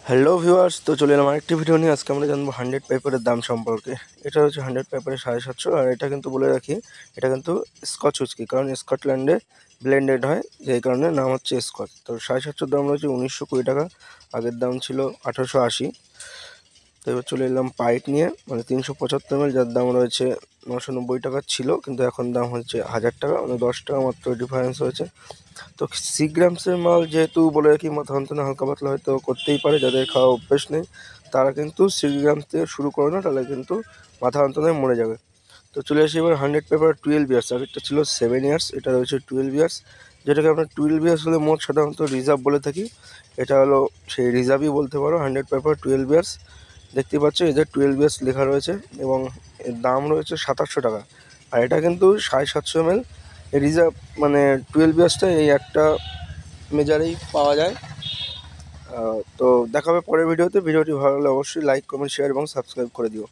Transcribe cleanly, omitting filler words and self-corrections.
Hello viewers, তো চলে এলাম আরেকটি ভিডিও নিয়ে। আজকে আমরা জানবো 100 পেপারের দাম সম্পর্কে। এটা হচ্ছে 100 পেপারের 750, আর এটা কিন্তু বলে রাখি, এটা কিন্তু স্কচ হুইস্কি, কারণ স্কটল্যান্ডে ব্লেন্ডেড হয়, যেই কারণে নাম হচ্ছে স্কচ। তো 750 দাম রয়েছে 1920 টাকা, আগের দাম ছিল 1880। তো এবার চলে এলাম পাইট নিয়ে, মানে 375 ml, যার দাম রয়েছে 990 টাকা ছিল, কিন্তু এখন দাম হচ্ছে 1000 টাকা, মানে 10 টাকা মাত্র ডিফারেন্স হয়েছে। তো সিগ্রামসের মাল যেহেতু বলে রাখি, মাথা যন্ত্রণা হালকা পাতলা হয়তো করতেই পারে, যাদের খাওয়া অভ্যেস নেই তারা কিন্তু সিগ্রামস থেকে শুরু করে না, তাহলে কিন্তু মাথা যন্ত্রণায় মরে যাবে। তো চলে আসি এবার 100 পেপার 12 ইয়ার্স। আগেরটা ছিল 7 ইয়ার্স, এটা রয়েছে 12 ইয়ার্স, যেটাকে আমরা 12 ইয়ার্স হলে মোট সাধারণত রিজার্ভ বলে থাকি। এটা হলো সেই রিজার্ভই বলতে পারো। 100 পেপার 12 ইয়ার্স দেখতে পাচ্ছ, এদের 12 ইয়ার্স লেখা রয়েছে এবং এর দাম রয়েছে 2700 টাকা। আর এটা কিন্তু 750 ml রিজার্ভ, মানে 12 ইয়ার্সটা এই একটা মেজারেই পাওয়া যায়। তো দেখা হবে পরের ভিডিওতে। ভিডিওটি ভালো লাগলে অবশ্যই লাইক, কমেন্ট, শেয়ার এবং সাবস্ক্রাইব করে দিও।